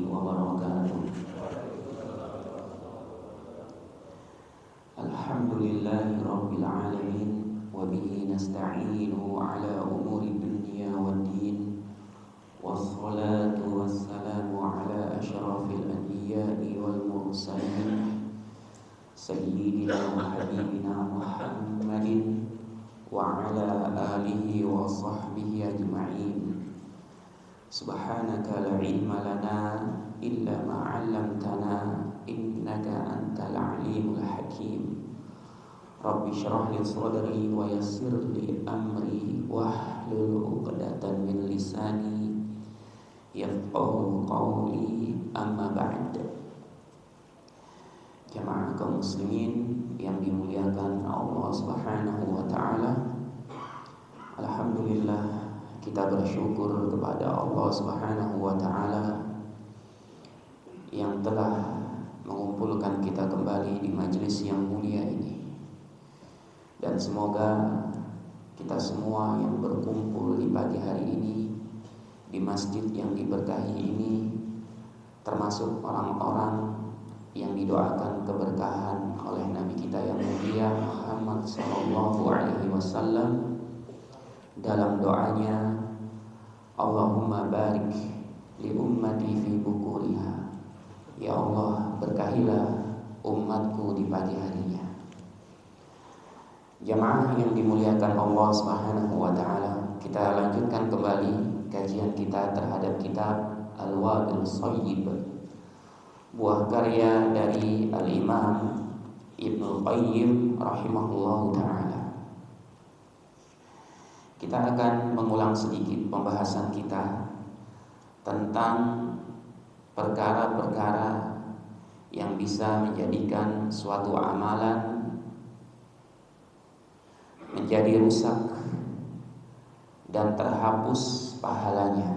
wabarakatuh. Alhamdulillahi rabbil alamin, wa bihi nasta'inu ala umuri dunya waddin, wassalatu wassalamu ala asyrafil anbiya'i wal mursalin, sayyidina wa habibina Muhammadin wa ala alihi wa sahbihi ajma'in. Subhanaka la ilma lana illa ma 'allamtana innaka antal alimul hakim. Rabbi shrah li sadri wa yassir li amri wahlul 'uqdatam min lisani yafqahu qawli, amma ba'd. Jamaah kaum muslimin yang dimuliakan Allah Subhanahu wa taala, alhamdulillah kita bersyukur kepada Allah Subhanahu wa taala yang telah mengumpulkan kita kembali di majelis yang mulia ini. Dan semoga kita semua yang berkumpul di pagi hari ini di masjid yang diberkahi ini termasuk orang-orang yang didoakan keberkahan oleh Nabi kita yang mulia Muhammad sallallahu alaihi wasallam dalam doanya, Allahumma barik li ummati fi bukuriha. Ya Allah, berkahilah umatku di pagi harinya. Jamaah yang dimuliakan Allah Subhanahu wa taala, kita lanjutkan kembali kajian kita terhadap kitab Al-Wabil Shayyib, buah karya dari Al-Imam Ibnu Qayyim rahimahullahu taala. Kita akan mengulang sedikit pembahasan kita tentang perkara-perkara yang bisa menjadikan suatu amalan menjadi rusak dan terhapus pahalanya,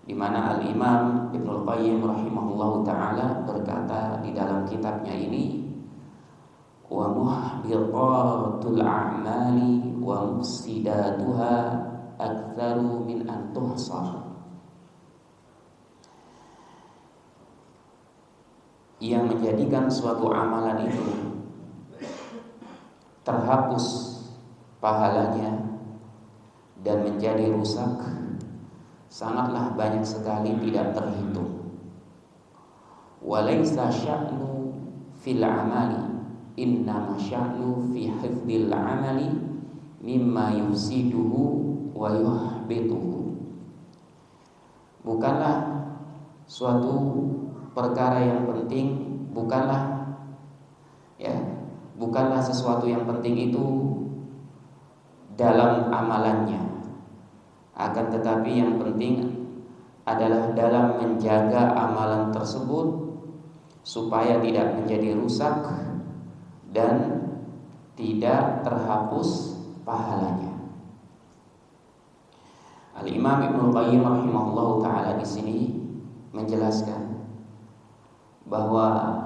di mana Al-Imam Ibnu Qayyim rahimahullahu taala berkata di dalam kitabnya ini, wa muhbitatul a'mali wa mufsidatuha aktsaru min an tuhsar. Yang menjadikan suatu amalan itu terhapus pahalanya dan menjadi rusak sangatlah banyak sekali, tidak terhitung. Walaysa sya'nu fil amali, innama sya'nu fi hifdzil amali mimma yufsiduhu wa yuhbituhu. Bukanlah suatu perkara yang penting, bukanlah sesuatu yang penting itu dalam amalannya, akan tetapi yang penting adalah dalam menjaga amalan tersebut supaya tidak menjadi rusak dan tidak terhapus pahalanya. Al-Imam Ibnu Qayyim rahimahullahu taala di sini menjelaskan bahwa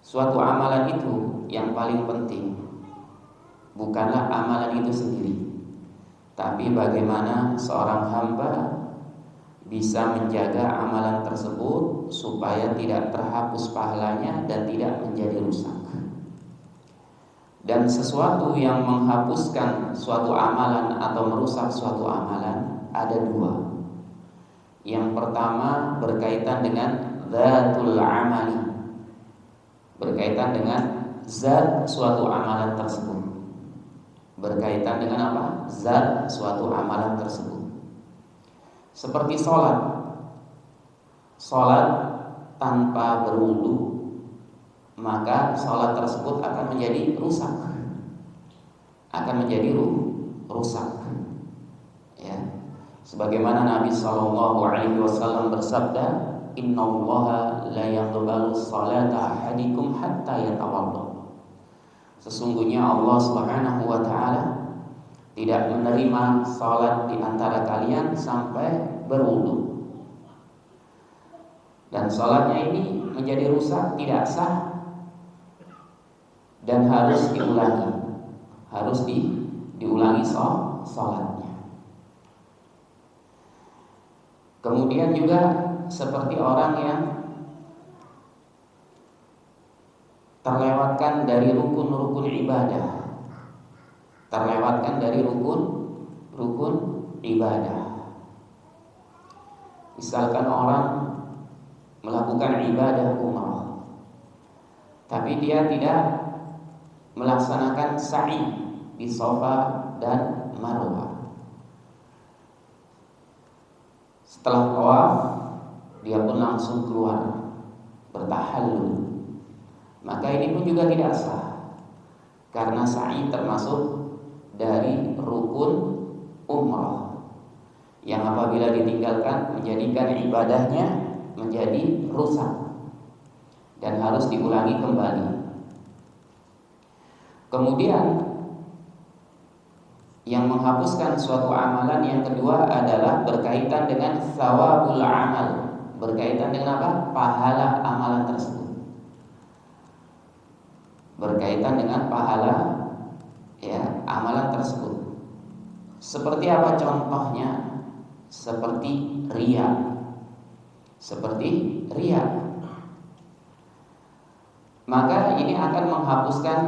suatu amalan itu yang paling penting bukanlah amalan itu sendiri, tapi bagaimana seorang hamba bisa menjaga amalan tersebut supaya tidak terhapus pahalanya dan tidak menjadi rusak. Dan sesuatu yang menghapuskan suatu amalan atau merusak suatu amalan ada dua. Yang pertama berkaitan dengan zatul amali, berkaitan dengan zat suatu amalan tersebut. Berkaitan dengan apa? Zat suatu amalan tersebut. Seperti sholat tanpa berwudu, maka sholat tersebut akan menjadi rusak, rusak. Ya, sebagaimana Nabi SAW bersabda, Innallaha la yaqbalu salata ahadikum hatta yatawadda. Sesungguhnya Allah Subhanahu wa taala tidak menerima salat di antara kalian sampai berwudu. Dan salatnya ini menjadi rusak, tidak sah, dan harus diulangi. Diulangi salatnya. Kemudian juga seperti orang yang terlewatkan dari rukun-rukun ibadah. Terlewatkan dari rukun ibadah. Misalkan orang melakukan ibadah umrah, tapi dia tidak melaksanakan sa'i di Safa dan Marwah. Setelah tawaf, dia pun langsung keluar bertahallul. Maka ini pun juga tidak sah, karena sa'i termasuk dari rukun umrah yang apabila ditinggalkan menjadikan ibadahnya menjadi rusak dan harus diulangi kembali. Kemudian yang menghapuskan suatu amalan yang kedua adalah berkaitan dengan thawabul amal. Berkaitan dengan apa? Pahala amalan tersebut. Berkaitan dengan pahala amalan tersebut. Seperti apa contohnya? Seperti riya. Seperti riya. Maka ini akan menghapuskan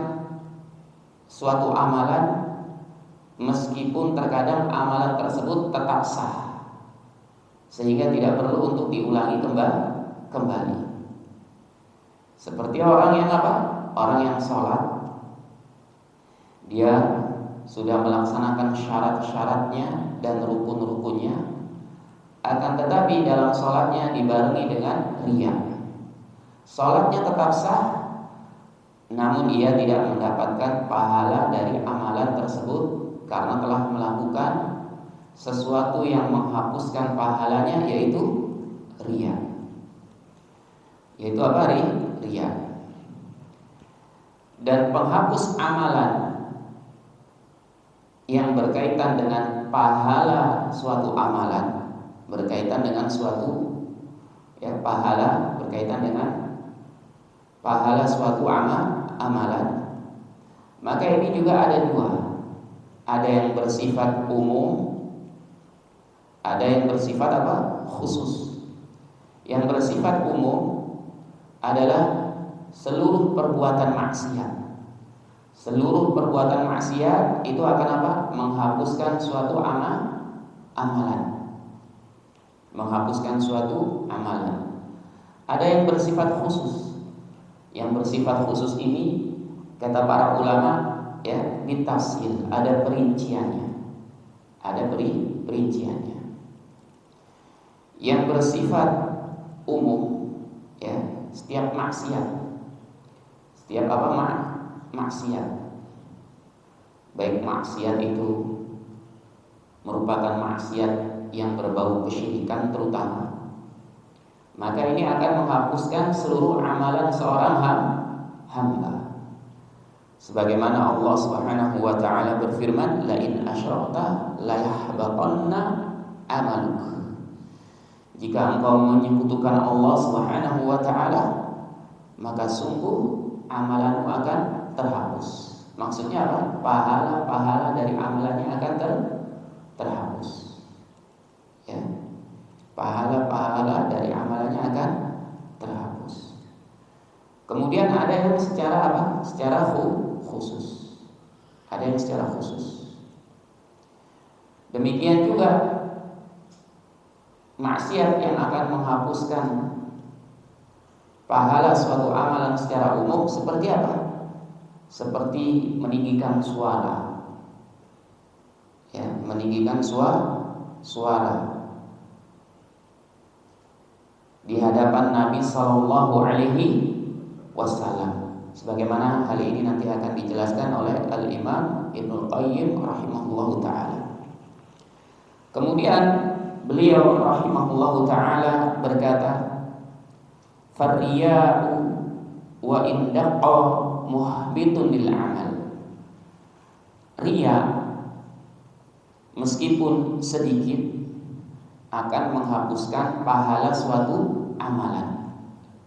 suatu amalan meskipun terkadang amalan tersebut tetap sah, sehingga tidak perlu untuk diulangi kembali. Seperti orang yang apa? Orang yang sholat, dia sudah melaksanakan syarat-syaratnya dan rukun-rukunnya, akan tetapi dalam sholatnya dibarengi dengan riya. Sholatnya tetap sah, namun ia tidak mendapatkan pahala dari amalan tersebut karena telah melakukan sesuatu yang menghapuskan pahalanya, yaitu riya. Yaitu apa? Riya. Dan penghapus amalan yang berkaitan dengan pahala suatu amalan, berkaitan dengan suatu pahala, berkaitan dengan pahala suatu amalan. Maka ini juga ada dua. Ada yang bersifat umum, ada yang bersifat apa? Khusus. Yang bersifat umum adalah seluruh perbuatan maksiat. Seluruh perbuatan maksiat itu akan apa? Menghapuskan suatu amalan. Menghapuskan suatu amalan. Ada yang bersifat khusus. Yang bersifat khusus ini kata para ulama ditafsir, ada perinciannya. Ada perinciannya. Yang bersifat umum setiap maksiat. Setiap apa? Maksiat. Baik maksiat itu merupakan maksiat yang berbau kesyirikan terutama, maka ini akan menghapuskan seluruh amalan seorang hamba. Sebagaimana Allah Subhanahu wa taala berfirman, la in asyrakta la yahbatanna amaluk. Jika engkau menyekutukan Allah Subhanahu wa taala, maka sungguh amalanmu akan terhapus. Maksudnya apa? Pahala dari amalannya akan terhapus. Pahala dari amalannya akan terhapus. Kemudian ada yang secara apa? Secara khusus. Ada yang secara khusus. Demikian juga maksiat yang akan menghapuskan pahala suatu amalan secara umum seperti apa? Seperti meninggikan suara. Meninggikan suara di hadapan Nabi Sallallahu Alaihi Wasallam. Sebagaimana hal ini nanti akan dijelaskan oleh Al-Imam Ibnul Qayyim rahimahullahu ta'ala. Kemudian beliau rahimahullahu ta'ala berkata, Farriya'u wa indaqqa muhbitun lil amal. Riya meskipun sedikit akan menghapuskan pahala suatu amalan.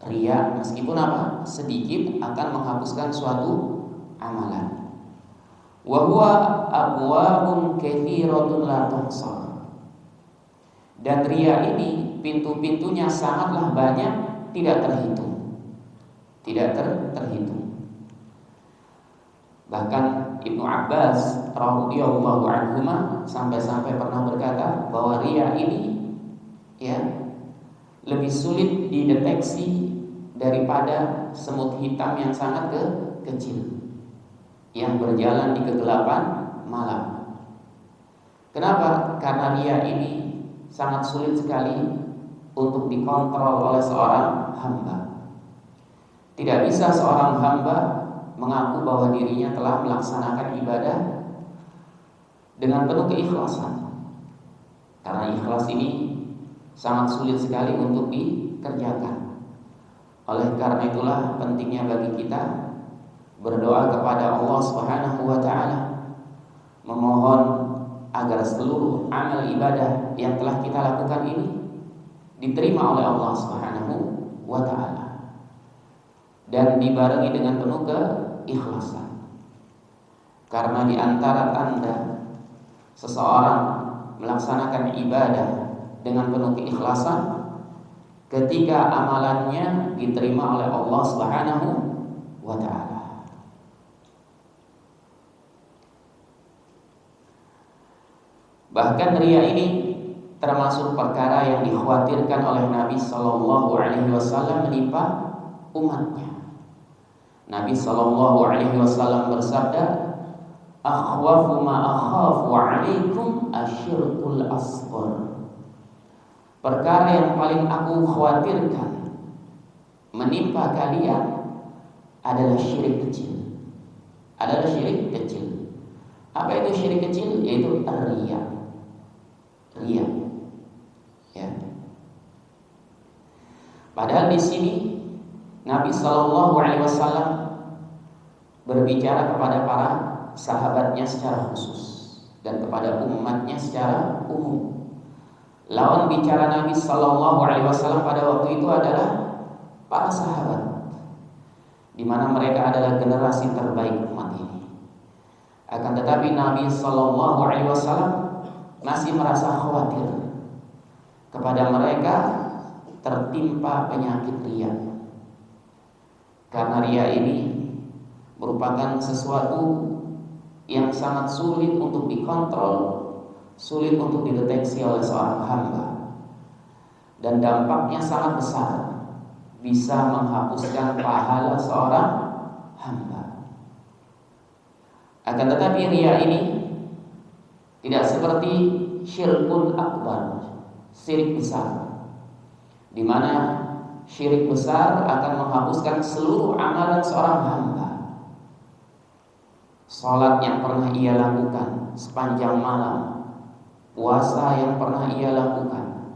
Riya meskipun apa? Sedikit akan menghapuskan suatu amalan. Wa huwa abwabun katsiratun la tuhsa. Dan ria ini pintu-pintunya sangatlah banyak, tidak terhitung. Tidak terhitung. Bahkan Ibnu Abbas radhiyallahu anhuma sampai-sampai pernah berkata bahwa ria ini ya lebih sulit dideteksi daripada semut hitam yang sangat kecil yang berjalan di kegelapan malam. Kenapa? Karena ria ini sangat sulit sekali untuk dikontrol oleh seorang hamba. Tidak bisa seorang hamba mengaku bahwa dirinya telah melaksanakan ibadah dengan penuh keikhlasan. Karena ikhlas ini sangat sulit sekali untuk dikerjakan. Oleh karena itulah pentingnya bagi kita berdoa kepada Allah Subhanahu wa taala, memohon agar seluruh amal ibadah yang telah kita lakukan ini diterima oleh Allah Subhanahu wa taala dan dibarengi dengan penuh keikhlasan. Karena di antara tanda seseorang melaksanakan ibadah dengan penuh keikhlasan ketika amalannya diterima oleh Allah Subhanahu wa taala. Bahkan ria ini termasuk perkara yang dikhawatirkan oleh Nabi Sallallahu Alaihi Wasallam menimpa umatnya. Nabi Sallallahu Alaihi Wasallam bersabda, "Akhwafu ma akhafu alaikum asyirkul asghar." Perkara yang paling aku khawatirkan menimpa kalian adalah syirik kecil. Adalah syirik kecil. Apa itu syirik kecil? Yaitu ria. Ria. Ya. Padahal di sini Nabi Shallallahu Alaihi Wasallam berbicara kepada para sahabatnya secara khusus dan kepada umatnya secara umum. Lawan bicara Nabi Shallallahu Alaihi Wasallam pada waktu itu adalah para sahabat, di mana mereka adalah generasi terbaik umat ini. Akan tetapi Nabi Shallallahu Alaihi Wasallam masih merasa khawatir kepada mereka tertimpa penyakit ria. Karena ria ini merupakan sesuatu yang sangat sulit untuk dikontrol, sulit untuk dideteksi oleh seorang hamba, dan dampaknya sangat besar, bisa menghapuskan pahala seorang hamba. Akan tetapi ria ini tidak seperti syirkun akbar, syirik besar, di mana syirik besar akan menghapuskan seluruh amalan seorang hamba. Salat yang pernah ia lakukan sepanjang malam, puasa yang pernah ia lakukan,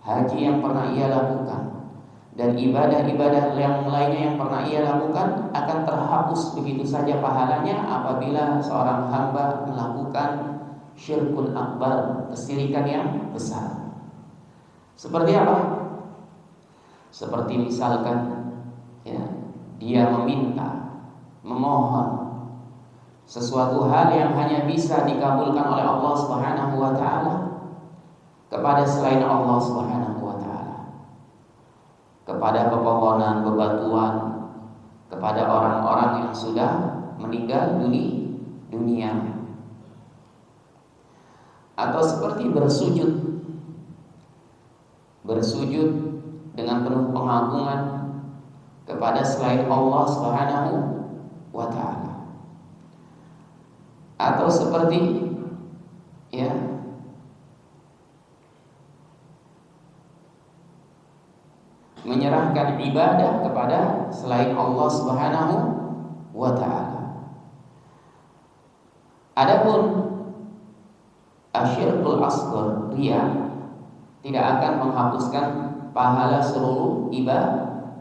haji yang pernah ia lakukan, dan ibadah-ibadah yang lainnya yang pernah ia lakukan akan terhapus begitu saja pahalanya apabila seorang hamba melakukan syirkun akbar, kesyirikan yang besar. Seperti apa? Seperti misalkan ya, dia meminta, memohon sesuatu hal yang hanya bisa dikabulkan oleh Allah Subhanahu wa taala kepada selain Allah Subhanahu wa taala. Kepada pepohonan, bebatuan, kepada orang-orang yang sudah meninggal dunia. Atau seperti bersujud dengan penuh pengagungan kepada selain Allah Subhanahu wa taala. Atau seperti ya menyerahkan ibadah kepada selain Allah Subhanahu wa taala. Adapun asyirkul asghar, ria, tidak akan menghapuskan pahala seluruh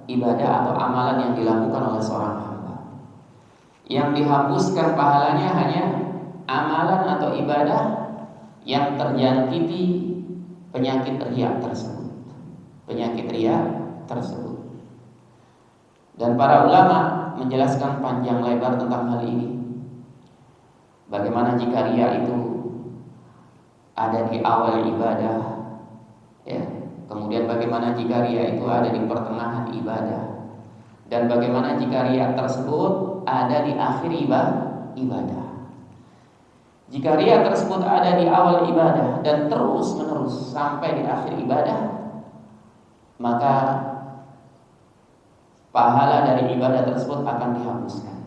ibadah atau amalan yang dilakukan oleh seorang hamba. Yang dihapuskan pahalanya hanya amalan atau ibadah yang terjangkiti penyakit ria tersebut. Dan para ulama menjelaskan panjang lebar tentang hal ini. Bagaimana jika ria itu ada di awal ibadah, Ya. Kemudian bagaimana jika riya itu ada di pertengahan ibadah, dan bagaimana jika riya tersebut ada di akhir ibadah. Jika riya tersebut ada di awal ibadah dan terus menerus sampai di akhir ibadah, maka pahala dari ibadah tersebut akan dihapuskan.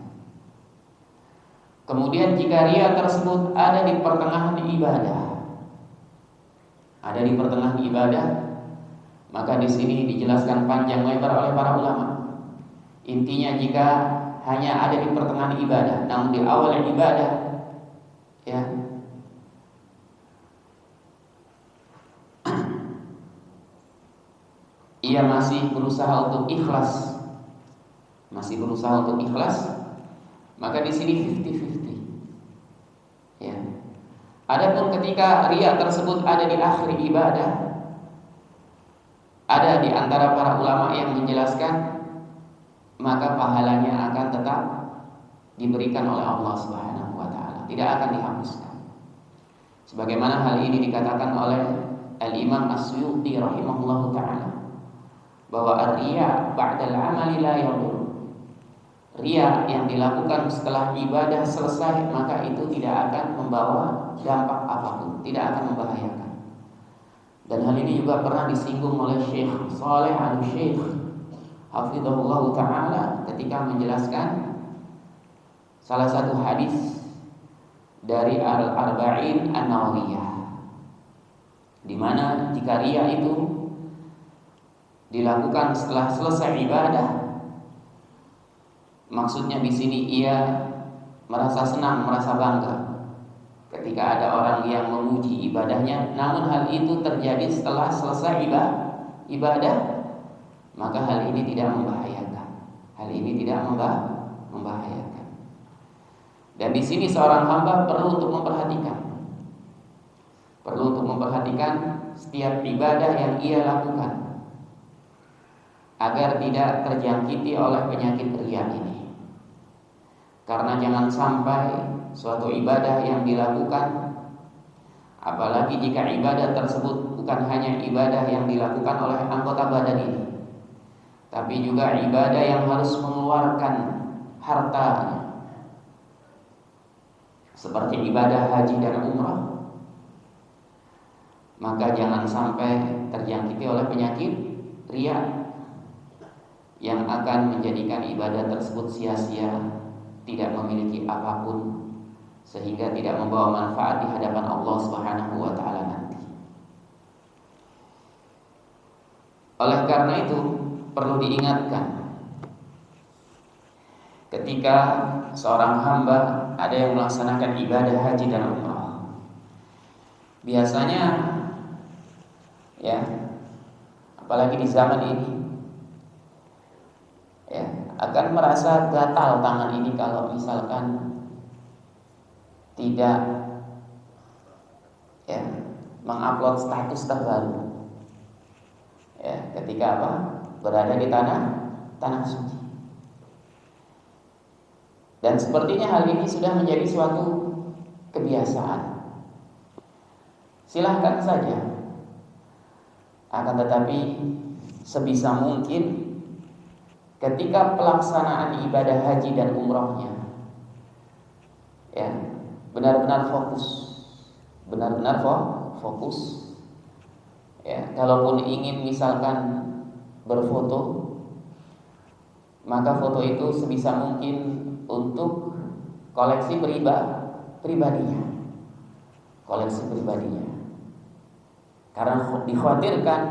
Kemudian jika riya tersebut ada di pertengahan ibadah, maka di sini dijelaskan panjang lebar oleh para ulama. Intinya jika hanya ada di pertengahan ibadah, namun di awal ibadah, ya, ia masih berusaha untuk ikhlas, maka di sini 50-50. Ya. Adapun ketika riya tersebut ada di akhir ibadah, ada di antara para ulama yang menjelaskan, maka pahalanya akan tetap diberikan oleh Allah Subhanahu wa taala, tidak akan dihapuskan. Sebagaimana hal ini dikatakan oleh Al-Imam As-Suyuti rahimahullahu taala, bahwa ar-riya ba'dal amali la yadur. Riya yang dilakukan setelah ibadah selesai, maka itu tidak akan membawa dampak apapun, tidak akan membahayakan. Dan hal ini juga pernah disinggung oleh Syekh Shalih Al-Syekh hafizahullah ta'ala ketika menjelaskan salah satu hadis dari Al-Arba'in An-Nawawiyah, di mana jika riya itu dilakukan setelah selesai ibadah, maksudnya di sini ia merasa senang, merasa bangga ketika ada orang yang memuji ibadahnya, namun hal itu terjadi setelah selesai ibadah, maka hal ini tidak membahayakan. Dan di sini seorang hamba perlu untuk memperhatikan setiap ibadah yang ia lakukan, agar tidak terjangkiti oleh penyakit riya ini. Karena jangan sampai suatu ibadah yang dilakukan, apalagi jika ibadah tersebut bukan hanya ibadah yang dilakukan oleh anggota badan ini, tapi juga ibadah yang harus mengeluarkan hartanya, seperti ibadah haji dan umrah, maka jangan sampai terjangkiti oleh penyakit riya yang akan menjadikan ibadah tersebut sia-sia, tidak memiliki apapun, sehingga tidak membawa manfaat di hadapan Allah Subhanahu wa taala nanti. Oleh karena itu perlu diingatkan, ketika seorang hamba ada yang melaksanakan ibadah haji dan umrah, biasanya ya, apalagi di zaman ini, ya, akan merasa gatal tangan ini kalau misalkan tidak ya mengupload status terbaru, ya, ketika berada di tanah suci. Dan sepertinya hal ini sudah menjadi suatu kebiasaan. Silahkan saja, akan tetapi sebisa mungkin ketika pelaksanaan ibadah haji dan umrohnya, ya, benar-benar fokus. Ya, kalaupun ingin misalkan berfoto, maka foto itu sebisa mungkin untuk koleksi pribadinya. Karena dikhawatirkan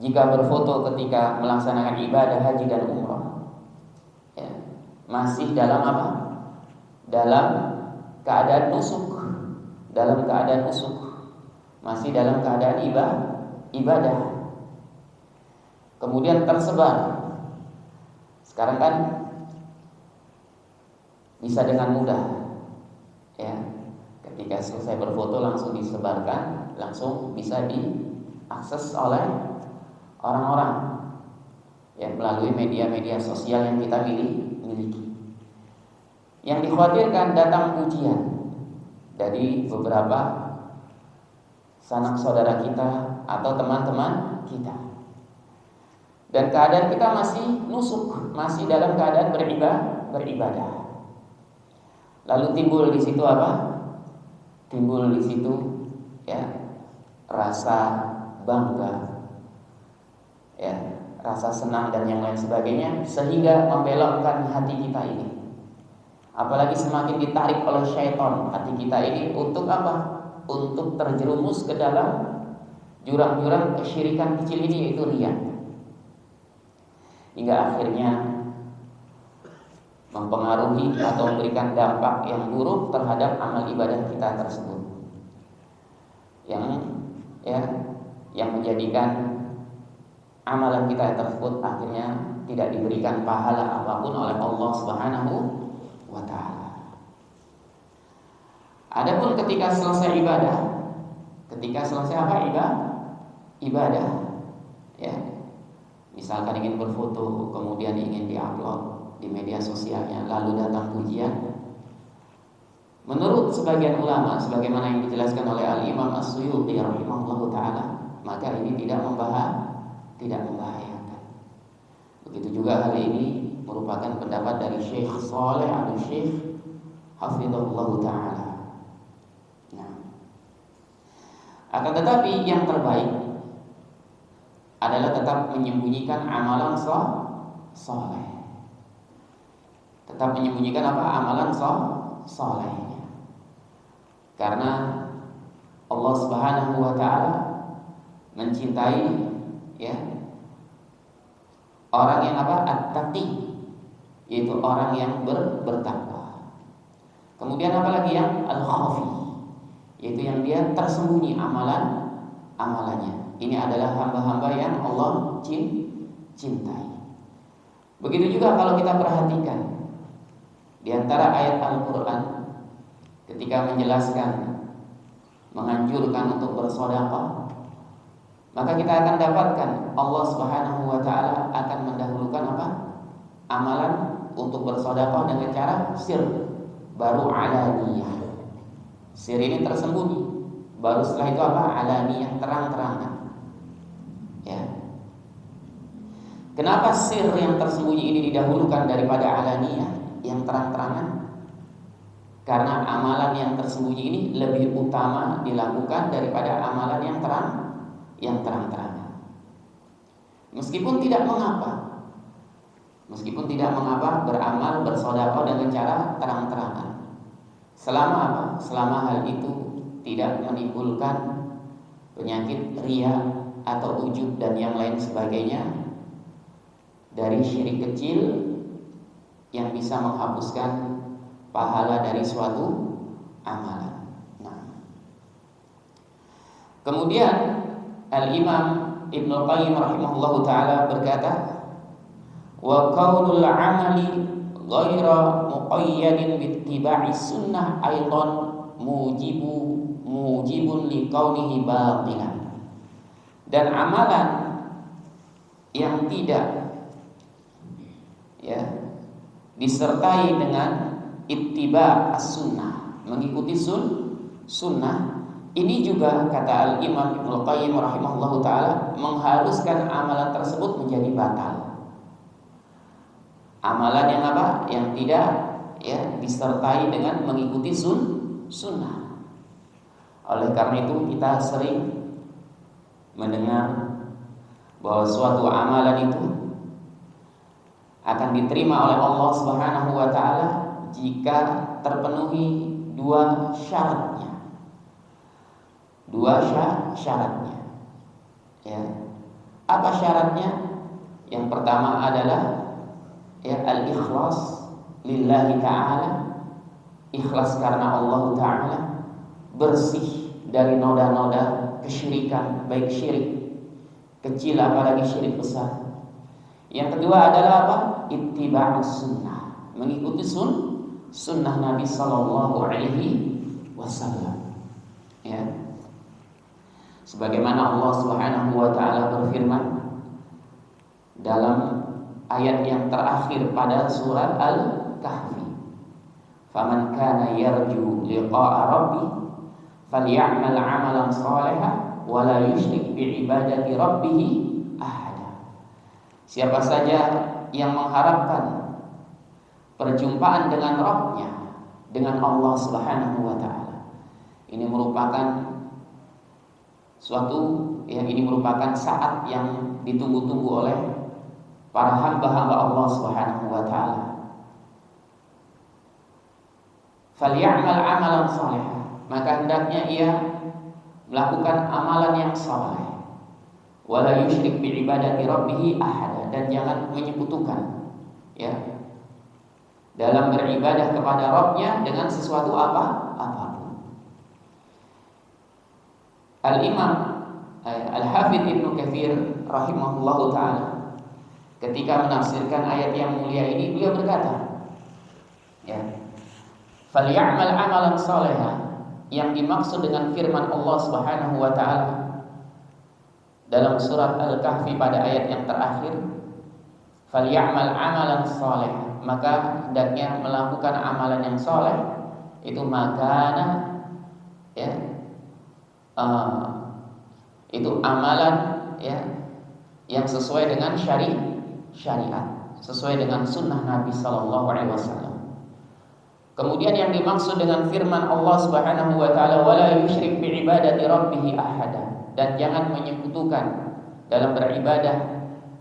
jika berfoto ketika melaksanakan ibadah haji dan umrah, ya, masih dalam dalam keadaan nusuk, masih dalam keadaan ibadah, kemudian tersebar. Sekarang kan bisa dengan mudah, ya, ketika selesai berfoto langsung disebarkan, langsung bisa diakses oleh orang-orang, ya, melalui media-media sosial yang kita miliki. Yang dikhawatirkan datang pujian dari beberapa sanak saudara kita atau teman-teman kita. Dan keadaan kita masih nusuk, masih dalam keadaan beribadah. Lalu timbul di situ apa? Timbul di situ ya rasa bangga, ya rasa senang dan yang lain sebagainya, sehingga membelokkan hati kita ini. Apalagi semakin ditarik oleh syaitan hati kita ini untuk apa? Untuk terjerumus ke dalam jurang-jurang kesyirikan kecil ini, yaitu riya. Hingga akhirnya mempengaruhi atau memberikan dampak yang buruk terhadap amal ibadah kita tersebut, yang menjadikan amalan kita tersebut akhirnya tidak diberikan pahala apapun oleh Allah Subhanahu wa ta'ala. Adapun ketika selesai ibadah, ibadah, ya, misalkan ingin berfoto, kemudian ingin diupload di media sosialnya, lalu datang pujian, menurut sebagian ulama, sebagaimana yang dijelaskan oleh Al-Imam As-Suyuti rahimahullahu ta'ala, maka ini tidak membahayakan. Begitu juga hal ini merupakan pendapat dari Syekh Shalih Al-Syekh hafizahullahu ta'ala. Nah, akan tetapi yang terbaik adalah tetap menyembunyikan amalan saleh. Tetap menyembunyikan apa? Amalan saleh. Karena Allah Subhanahu wa ta'ala mencintai ya orang yang apa? At-taqi, yaitu orang yang bertakwa. Kemudian apa lagi yang al-khafi, yaitu yang dia tersembunyi amalannya. Ini adalah hamba-hamba yang Allah cintai. Begitu juga kalau kita perhatikan di antara ayat Al-Quran ketika menjelaskan, menganjurkan untuk bersedekah, maka kita akan dapatkan Allah Subhanahu wa ta'ala akan mendahulukan apa? Amalan untuk bersedekah dengan cara sir, baru alaniyah. Sir ini tersembunyi, baru setelah itu apa? Alaniyah, terang-terangan. Ya. Kenapa sir yang tersembunyi ini didahulukan daripada alaniyah yang terang-terangan? Karena amalan yang tersembunyi ini lebih utama dilakukan daripada amalan yang terang-terangan. Meskipun tidak mengapa beramal bersedekah dengan cara terang-terangan, selama apa? Selama hal itu tidak menimbulkan penyakit riya atau ujub dan yang lain sebagainya dari syirik kecil yang bisa menghapuskan pahala dari suatu amalan. Nah, kemudian Al-Imam Ibnu Qayyim rahimahullahu ta'ala berkata, wa qaulul amali ghaira muqayyadin bittiba'i sunnah aidan mujibun li kaunihi batilan. Dan amalan yang tidak disertai dengan ittiba as-sunnah, mengikuti sunnah, ini juga kata Al-Imam Ibnu Qayyim rahimahullahu ta'ala mengharuskan amalan tersebut menjadi batal. Amalan yang apa? Yang tidak disertai dengan mengikuti sunnah. Oleh karena itu kita sering mendengar bahwa suatu amalan itu akan diterima oleh Allah Subhanahu wa ta'ala jika terpenuhi dua syaratnya. Ya. Apa syaratnya? Yang pertama adalah al-ikhlas lillahi ta'ala, ikhlas karena Allah ta'ala, bersih dari noda-noda kesyirikan, baik syirik kecil apalagi syirik besar. Yang kedua adalah apa? Ittiba'us sunnah, mengikuti sunnah Nabi sallallahu alaihi wasallam. Ya. Sebagaimana Allah Subhanahu wa ta'ala berfirman dalam ayat yang terakhir pada surat Al-Kahfi, "Faman kana yarju liqa'a rabbih Falyamal 'amalan shalihan wa la yusyrik bi'ibadati rabbih ahada. Siapa saja yang mengharapkan perjumpaan dengan Rabb-Nya, dengan Allah Subhanahu wa taala. Ini merupakan saat yang ditunggu-tunggu oleh para hamba-hamba Allah Subhanahu wa taala. Falyamal 'amalan shalihan, maka hendaknya ia melakukan amalan yang saleh. Wala yusyrik bi ibadati rabbih ahada, dan jangan menyekutukan dalam beribadah kepada Rabb-Nya dengan sesuatu apapun. Al-Imam Al-Hafidz Ibnu Katsir rahimahullahu taala ketika menafsirkan ayat yang mulia ini, beliau berkata, falyamal 'amalan shalihan, yang dimaksud dengan firman Allah Subhanahu wa taala dalam surat Al-Kahfi pada ayat yang terakhir, falyamal 'amalan shalihan, maka hendaknya melakukan amalan yang saleh, itu makana itu amalan yang sesuai dengan syariat, sesuai dengan sunnah Nabi sallallahu alaihi wasallam. Kemudian yang dimaksud dengan firman Allah Subhanahu wa taala, wala yusyrik bi ibadati rabbih ahada, dan jangan menyekutukan dalam beribadah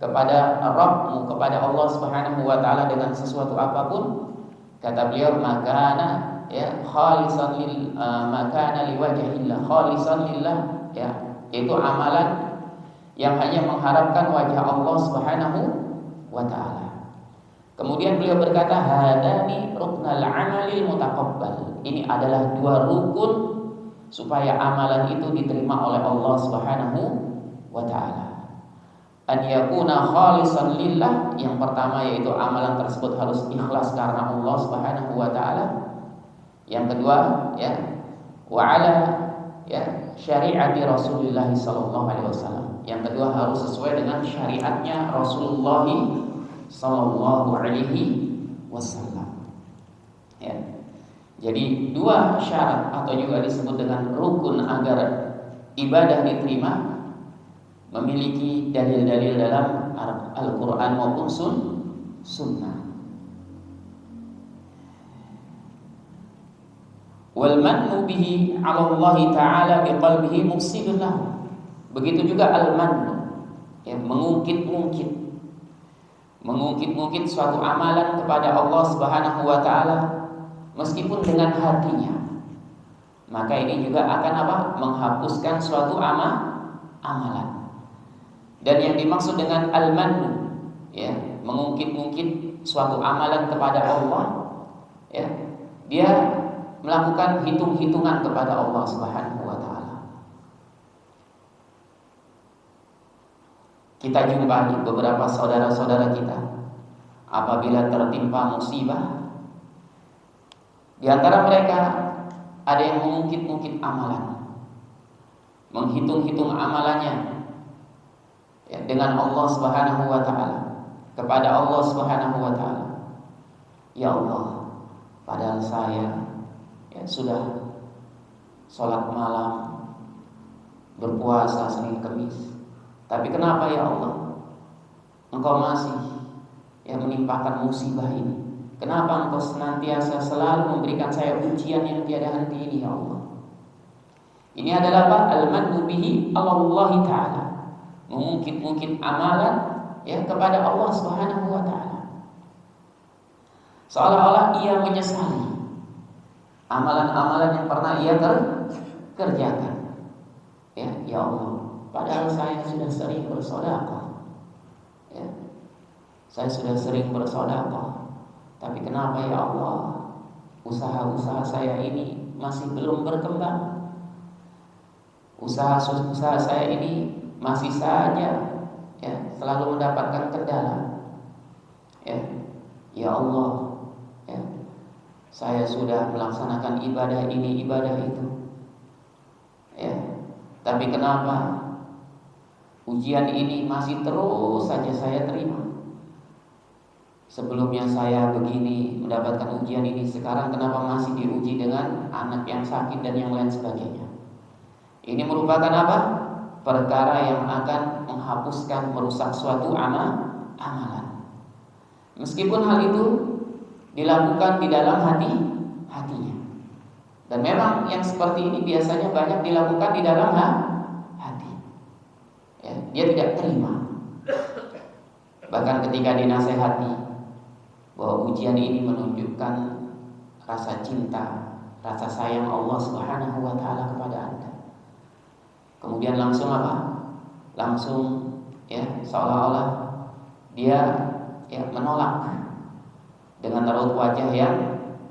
kepada Rabbmu, kepada Allah Subhanahu wa taala dengan sesuatu apapun. Kata beliau, makana khalisan lil makana liwajhillah, khalisan lillah, yaitu amalan yang hanya mengharapkan wajah Allah Subhanahu wa taala. Kemudian beliau berkata, hadani ruknal amalil mutaqabbal, ini adalah dua rukun supaya amalan itu diterima oleh Allah Subhanahu wa taala. An yakuna khalisan lillah, yang pertama yaitu amalan tersebut harus ikhlas karena Allah Subhanahu wa taala. Yang kedua, wa ala syariati Rasulullah sallallahu alaihi wasallam. Yang kedua harus sesuai dengan syariatnya Rasulullah sallallahu alaihi wasallam. Jadi dua syarat atau juga disebut dengan rukun agar ibadah diterima memiliki dalil-dalil dalam Al-Quran maupun sunnah. Wal mannu bihi 'ala Allah Ta'ala biqalbihi mufsidun lahu. Begitu juga al-mannu, mengungkit suatu amalan kepada Allah Subhanahu wa taala meskipun dengan hatinya. Maka ini juga akan menghapuskan suatu amalan. Dan yang dimaksud dengan al-mannu, mengungkit suatu amalan kepada Allah, dia melakukan hitung-hitungan kepada Allah Subhanahu wa taala. Kita jumpai beberapa saudara-saudara kita apabila tertimpa musibah, di antara mereka ada yang mengungkit-ungkit amalan, menghitung-hitung amalannya dengan Allah Subhanahu wa taala, kepada Allah Subhanahu wa taala. Ya Allah, padahal saya sudah sholat malam, berpuasa Senin Kemis, tapi kenapa ya Allah Engkau masih menimpakan musibah ini? Kenapa Engkau senantiasa selalu memberikan saya ujian yang tiada henti ini ya Allah? Ini adalah al-mannu bihi Allah Ta'ala, mengungkit-ungkit amalan kepada Allah Subhanahu wa taala, seolah-olah ia menyesali amalan-amalan yang pernah ia kerjakan. Ya Allah, padahal saya sudah sering bersedekah. Saya sudah sering bersedekah, tapi kenapa ya Allah usaha-usaha saya ini masih belum berkembang? Usaha saya ini masih saja selalu mendapatkan kendala. Ya Allah, saya sudah melaksanakan ibadah ini, ibadah itu, tapi kenapa ujian ini masih terus saja saya terima? Sebelumnya saya begini mendapatkan ujian ini, sekarang kenapa masih diuji dengan anak yang sakit dan yang lain sebagainya? Ini merupakan apa? Perkara yang akan menghapuskan, merusak suatu amalan. Meskipun hal itu dilakukan di dalam hatinya. Dan memang yang seperti ini biasanya banyak dilakukan di dalam hati. Ya, dia tidak terima. Bahkan ketika dinasehati bahwa ujian ini menunjukkan rasa cinta, rasa sayang Allah Subhanahu wa taala kepada Anda. Kemudian langsung apa? Langsung ya seolah-olah dia menolak dengan raut wajah yang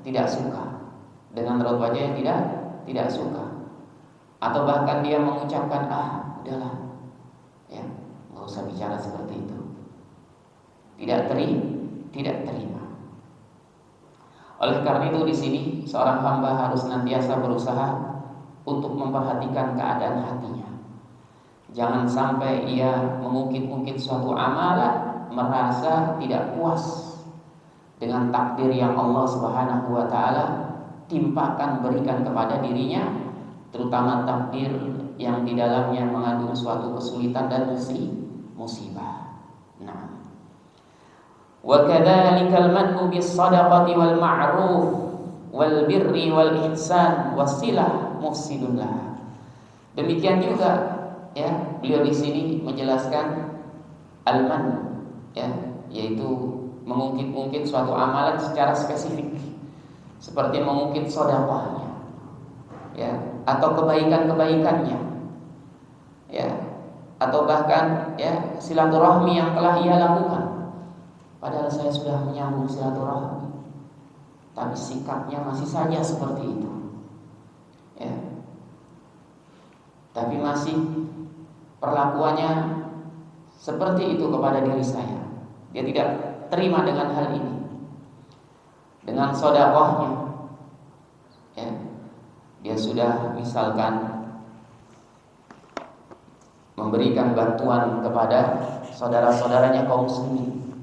tidak suka, dengan raut wajah yang tidak suka, atau bahkan dia mengucapkan udahlah, ya nggak usah bicara seperti itu, tidak terima. Oleh karena itu di sini seorang hamba harus senantiasa berusaha untuk memperhatikan keadaan hatinya. Jangan sampai ia mengungkit-ungkit suatu amalan merasa tidak puas dengan takdir yang Allah Subhanahu wa taala timpakan berikan kepada dirinya, terutama takdir yang di dalamnya mengandung suatu kesulitan dan musibah. Nah, wa kadzalikal mannu bis shadaqati wal ma'ruf wal birri wal ihsan wasilah mufsidun lah. Demikian juga ya, beliau di sini menjelaskan al-man, ya, yaitu mengungkit-ungkit suatu amalan secara spesifik, seperti mengungkit sedekahnya, ya, atau kebaikan-kebaikannya, ya, atau bahkan ya silaturahmi yang telah ia lakukan. Padahal saya sudah menyambung silaturahmi, tapi sikapnya masih saja seperti itu, ya, tapi masih perlakuannya seperti itu kepada diri saya. Dia tidak terima dengan hal ini, dengan sedekahnya, ya. Dia sudah misalkan memberikan bantuan kepada saudara-saudaranya kaum muslimin,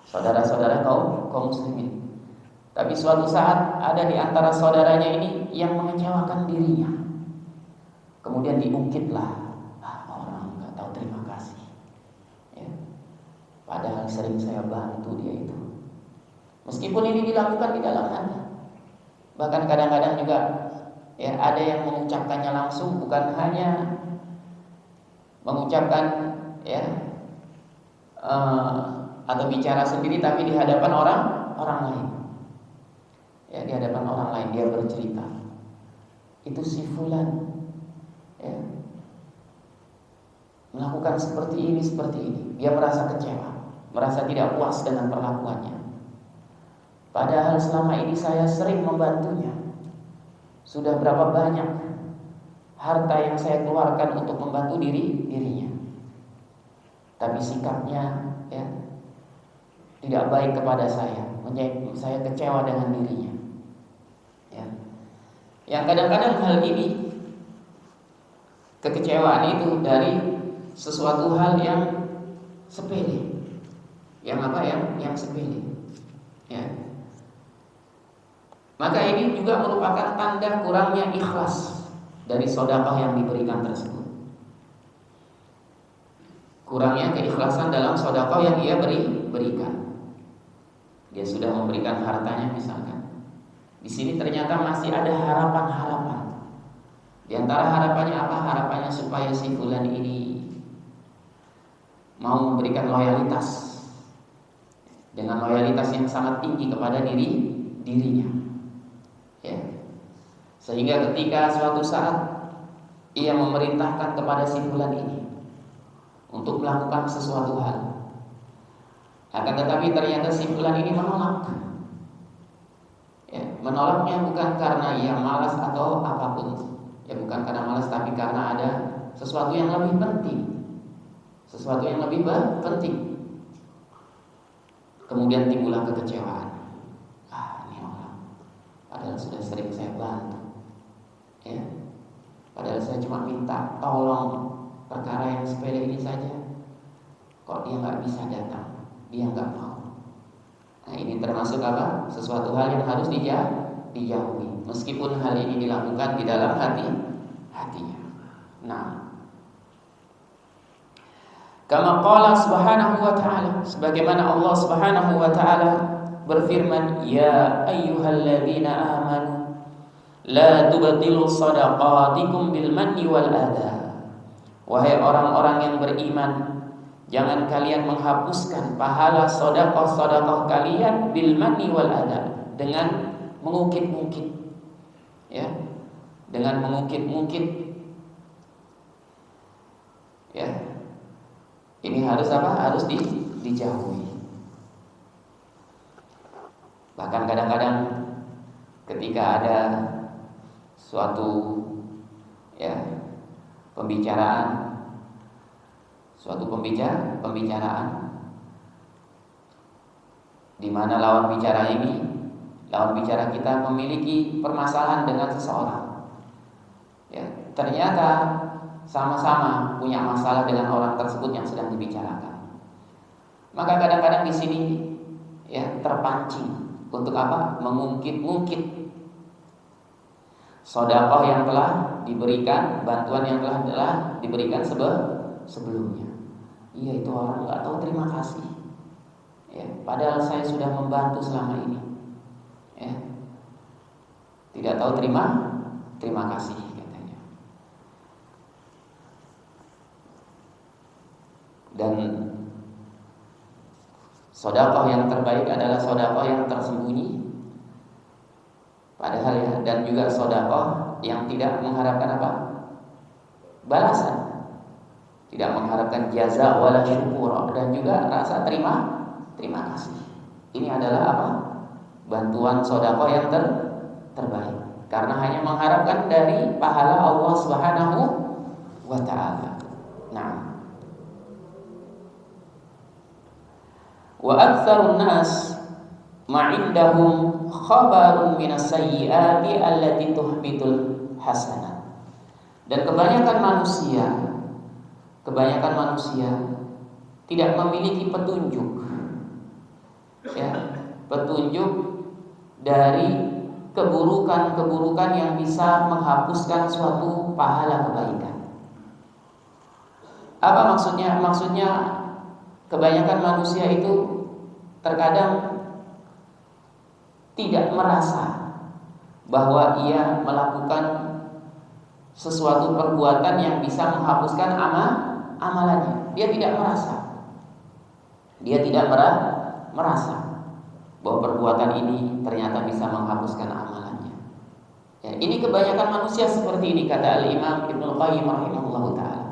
saudara-saudara kaum muslimin, tapi suatu saat ada di antara saudaranya ini yang mengecewakan dirinya. Kemudian diungkitlah, orang nggak tahu terima kasih, ya. Padahal sering saya bantu dia itu. Meskipun ini dilakukan di dalam hati, bahkan kadang-kadang juga ya ada yang mengucapkannya langsung, bukan hanya mengucapkan ya atau bicara sendiri, tapi di hadapan orang lain. Ya, di hadapan orang lain dia bercerita, itu si fulan, ya, melakukan seperti ini. Dia merasa kecewa, merasa tidak puas dengan perlakuannya. Padahal selama ini saya sering membantunya. Sudah berapa banyak harta yang saya keluarkan untuk membantu dirinya. Tapi sikapnya ya tidak baik kepada saya kecewa dengan dirinya. Ya. Yang kadang-kadang hal ini, kekecewaan itu dari sesuatu hal yang sepele, yang sepele, ya. Maka ini juga merupakan tanda kurangnya ikhlas dari sedekah yang diberikan tersebut. Kurangnya keikhlasan dalam sedekah yang ia berikan. Dia sudah memberikan hartanya misalkan. Di sini ternyata masih ada harapan-harapan. Di antara harapannya apa? Harapannya supaya si fulan ini mau memberikan loyalitas, dengan loyalitas yang sangat tinggi kepada dirinya. Ya. Sehingga ketika suatu saat ia memerintahkan kepada si fulan ini untuk melakukan sesuatu hal, akan tetapi ternyata si fulan ini menolak. Ya, menolaknya bukan karena ia malas atau apapun. Ya, bukan karena malas, tapi karena ada sesuatu yang lebih penting. Sesuatu yang lebih penting. Kemudian timbullah kekecewaan. Ini orang, padahal sudah sering saya bantu, ya. Padahal saya cuma minta tolong perkara yang sepele ini saja. Kok dia nggak bisa datang? Dia nggak mau. Nah, ini termasuk apa? Sesuatu hal yang harus dijauhi, meskipun hal ini dilakukan di dalam hatinya. Nah, kama qala subhanahu wa ta'ala, sebagaimana Allah subhanahu wa ta'ala berfirman, ya ayyuhalladzina amanu la tubtilu shadaqatikum bil manni wal adha. Wahai orang-orang yang beriman, jangan kalian menghapuskan pahala sedekah-sedekah kalian bil manni wal adha, dengan mengungkit-ungkit, ya, dengan mengungkit-ungkit, ya. Ini harus apa? Harus dijauhi. Bahkan kadang-kadang ketika ada suatu, ya, pembicaraan di mana lawan bicara kita memiliki permasalahan dengan seseorang, ya, ternyata sama-sama punya masalah dengan orang tersebut yang sedang dibicarakan. Maka kadang-kadang di sini, ya, terpancing untuk apa? Mengungkit-ungkit sedekah yang telah diberikan, bantuan yang telah diberikan sebelumnya. Iya, itu orang nggak tahu terima kasih, ya, padahal saya sudah membantu selama ini, ya, tidak tahu terima kasih katanya. Dan sedekah yang terbaik adalah sedekah yang tersembunyi, padahal, ya, dan juga sedekah yang tidak mengharapkan apa? Balasan. Tidak mengharapkan jaza wala syukur, dan juga rasa terima kasih. Ini adalah apa? Bantuan sedekah yang terbaik, karena hanya mengharapkan dari pahala Allah Subhanahu wa ta'ala. Nah, wa aktsarun nas ma'indahum khabarun minas sayyiati allati tuhbitul hasanat. Dan kebanyakan manusia tidak memiliki petunjuk, ya, petunjuk dari keburukan-keburukan yang bisa menghapuskan suatu pahala kebaikan. Apa maksudnya? Maksudnya kebanyakan manusia itu terkadang tidak merasa bahwa ia melakukan sesuatu perbuatan yang bisa menghapuskan amalannya. Dia tidak merasa bahwa perbuatan ini ternyata bisa menghapuskan amalannya. Ya, ini kebanyakan manusia seperti ini, kata Al-Imam Ibnul Qayyim rahimahullahu ta'ala.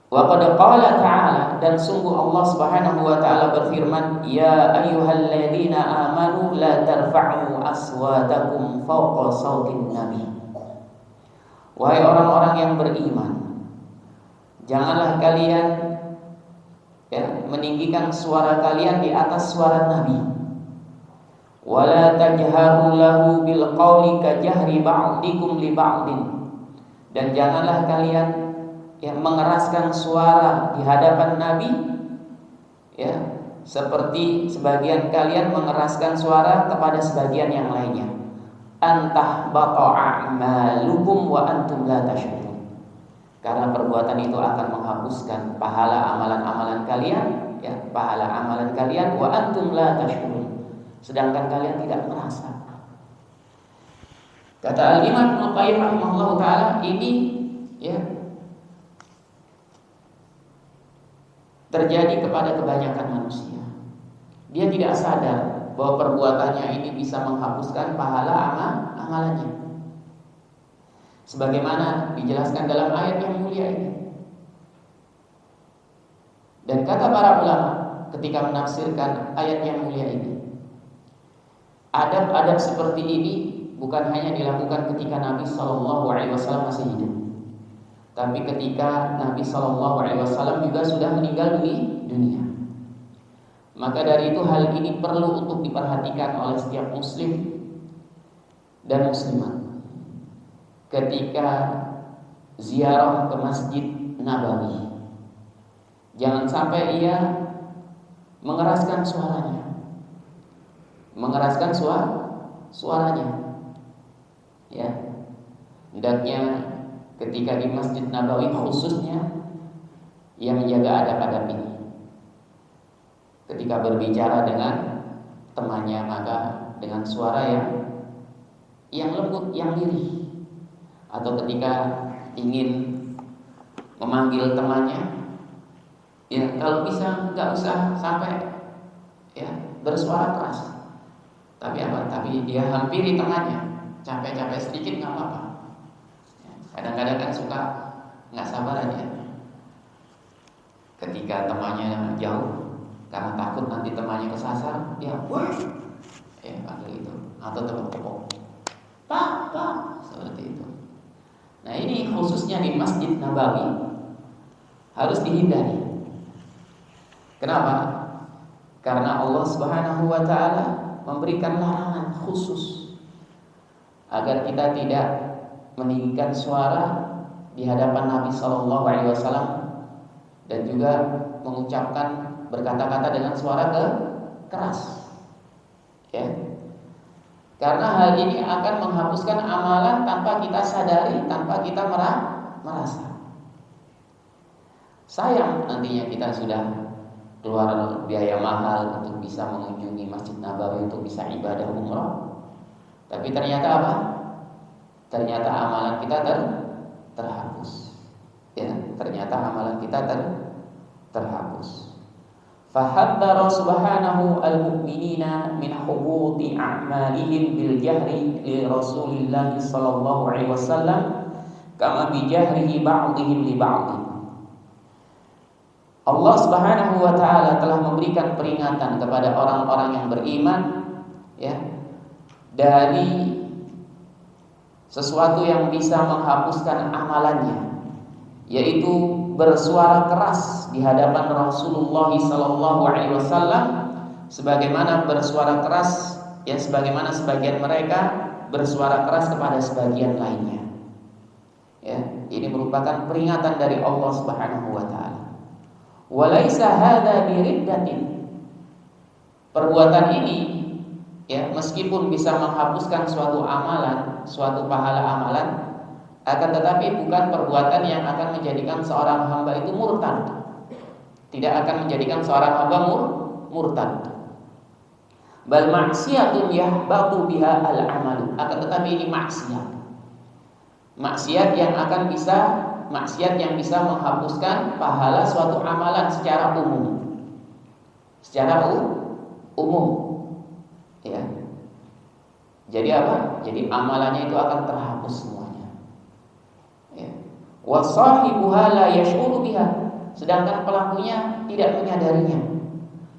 Wa qad qala ta'ala, dan sungguh Allah Subhanahu wa ta'ala berfirman, ya ayyuhalladzina amanu la tarfa'u aswatakum fawqa sautin nabi. Wahai orang-orang yang beriman, janganlah kalian, ya, meninggikan suara kalian di atas suara Nabi. Wala tajharu lahu bil qawli kajahri ba'dikum li ba'din. Dan janganlah kalian, ya, mengeraskan suara di hadapan Nabi, ya, seperti sebagian kalian mengeraskan suara kepada sebagian yang lainnya. Antah bata'amalukum wa antum la tashurun. Karena perbuatan itu akan menghapuskan pahala amalan-amalan kalian, ya, pahala amalan kalian, wa antum la tashurun, sedangkan kalian tidak merasa. Kata Al-Imam Ibnu Qayyim rahimahullahu taala, ini, ya, terjadi kepada kebanyakan manusia. Dia tidak sadar bahwa perbuatannya ini bisa menghapuskan pahala amalannya, sebagaimana dijelaskan dalam ayat yang mulia ini. Dan kata para ulama ketika menafsirkan ayat yang mulia ini, adab-adab seperti ini bukan hanya dilakukan ketika Nabi SAW masih hidup, tapi ketika Nabi SAW juga sudah meninggal dunia. Maka dari itu hal ini perlu untuk diperhatikan oleh setiap muslim dan muslimat ketika ziarah ke Masjid Nabawi. Jangan sampai ia mengeraskan suaranya, ya. Hendaknya ketika di Masjid Nabawi khususnya ia menjaga adab-adab ini. Ketika berbicara dengan temannya maka dengan suara yang lembut, yang lirih. Atau ketika ingin memanggil temannya, ya kalau bisa nggak usah sampai ya bersuara keras. Tapi dia hampiri temannya, capek-capek sedikit nggak apa-apa. Kadang-kadang kan suka nggak sabaran ya. Ketika temannya jauh, karena takut nanti temannya kesasar, dia wah, panggil itu atau tepuk-tepuk, pak, seperti itu. Nah ini khususnya di Masjid Nabawi harus dihindari. Kenapa? Karena Allah Subhanahu wa Ta'ala memberikan larangan khusus agar kita tidak meninggikan suara di hadapan Nabi Sallallahu Alaihi Wasallam dan juga mengucapkan berkata-kata dengan suara keras. Ya. Karena hal ini akan menghapuskan amalan tanpa kita sadari, tanpa kita merasa. Sayang nantinya kita sudah keluar biaya mahal untuk bisa mengunjungi Masjid Nabawi, untuk bisa ibadah umrah. Tapi ternyata apa? Ternyata amalan kita terhapus. Ya, ternyata amalan kita terhapus. Fahaddara subhanahu al-mu'minina min hubuti a'malihim bil jahri li Rasulillah sallallahu alaihi wasallam kama bi jahrihi ba'dihim li ba'd. Allah Subhanahu wa taala telah memberikan peringatan kepada orang-orang yang beriman ya dari sesuatu yang bisa menghapuskan amalannya, yaitu bersuara keras di hadapan Rasulullah sallallahu alaihi wasallam, sebagaimana bersuara keras ya sebagaimana sebagian mereka bersuara keras kepada sebagian lainnya. Ya, ini merupakan peringatan dari Allah Subhanahu wa taala. Walaisa hadza biriddatin. Perbuatan ini ya meskipun bisa menghapuskan suatu amalan, suatu pahala amalan, akan tetapi bukan perbuatan yang akan menjadikan seorang hamba itu murtad. Tidak akan menjadikan seorang hamba murtad. Bal maksiatun yahbatu biha al-amalu. Akan tetapi ini maksiat. Maksiat yang bisa menghapuskan pahala suatu amalan secara umum. Secara umum. Ya. Jadi apa? Jadi amalannya itu akan terhapus semuanya. Ya. Wa sahibuha la yash'uru biha. Sedangkan pelakunya tidak menyadarinya.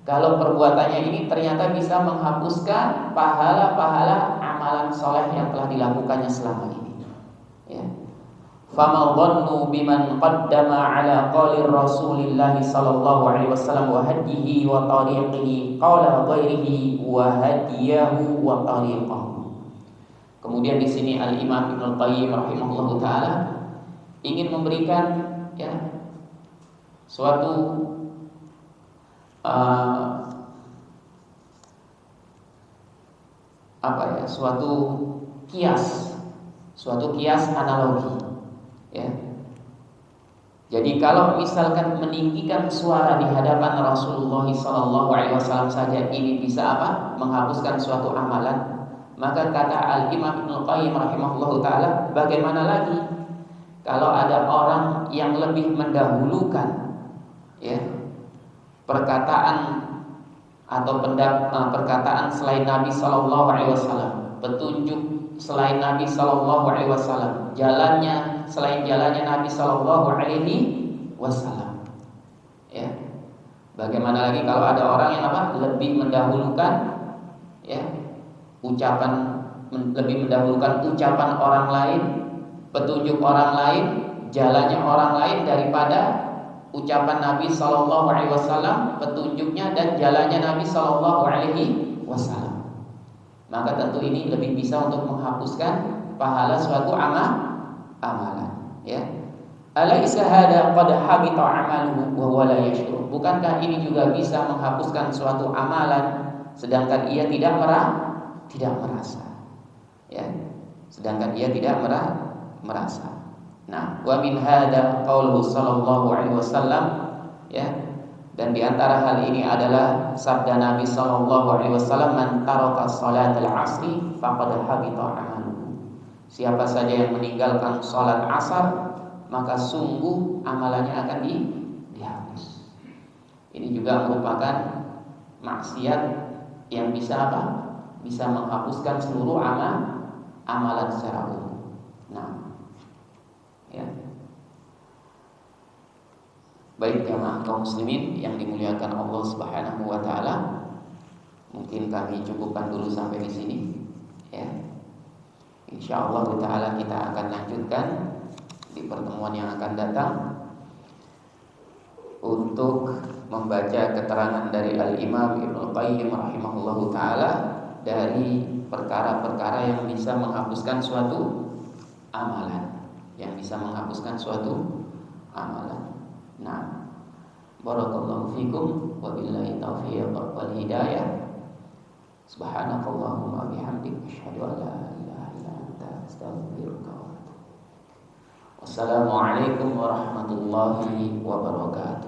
Kalau perbuatannya ini ternyata bisa menghapuskan pahala-pahala amalan soleh yang telah dilakukannya selama ini. Ya. Fama dhannu biman qaddama ala qawli Rasulillah sallallahu alaihi wasallam wa hadihi wa tariqihi qala ghairihi wa hadiyahu wa tariqahu. Kemudian di sini Al-Imam Ibnu Qayyim rahimahullahu taala ingin memberikan ya suatu suatu kias analogi ya. Jadi kalau misalkan meninggikan suara di hadapan Rasulullah SAW saja ini bisa apa? Menghapuskan suatu amalan, maka kata Al-Imam Ibnu Qayyim rahimahullahu taala, bagaimana lagi kalau ada orang yang lebih mendahulukan ya perkataan atau perkataan selain Nabi sallallahu alaihi wasallam, petunjuk selain Nabi sallallahu alaihi wasallam, jalannya selain jalannya Nabi sallallahu alaihi wasallam. Ya. Bagaimana lagi kalau ada orang yang lebih mendahulukan ya lebih mendahulukan ucapan orang lain, petunjuk orang lain, jalannya orang lain daripada ucapan Nabi sallallahu alaihi wasallam, petunjuknya dan jalannya Nabi sallallahu alaihi wasallam. Maka tentu ini lebih bisa untuk menghapuskan pahala suatu amalan, ya. Alaisa hada qad habita amaluhu wa huwa la yashkur. Bukankah ini juga bisa menghapuskan suatu amalan sedangkan ia tidak merasa? Ya. Sedangkan ia tidak merasa. Nah, wa min hada qauluhu sallallahu alaihi wasallam, ya. Dan di antara hal ini adalah sabda Nabi sallallahu alaihi wasallam, man taraka salatal asri faqad habita amaluhu. Siapa saja yang meninggalkan salat asar, maka sungguh amalannya akan dihapus. Ini juga merupakan maksiat yang bisa apa? Bisa menghapuskan seluruh amalan secara umum. Nah, ya. Baik jamaah kaum muslimin yang dimuliakan Allah Subhanahu wa taala, mungkin kami cukupkan dulu sampai di sini, ya. Insyaallah taala kita akan lanjutkan di pertemuan yang akan datang untuk membaca keterangan dari Al-Imam Ibnu Qayyim rahimahullahu taala dari perkara-perkara yang bisa menghapuskan suatu amalan, yang bisa menghapuskan suatu amalan. Nah, barakallahu fikum wa billahi taufiq wal hidayah. Subhanakallahumma bihamdik asyhadu an la ilaha illa anta astaghfiruka wa atubu ilaik. Wassalamualaikum warahmatullahi wabarakatuh.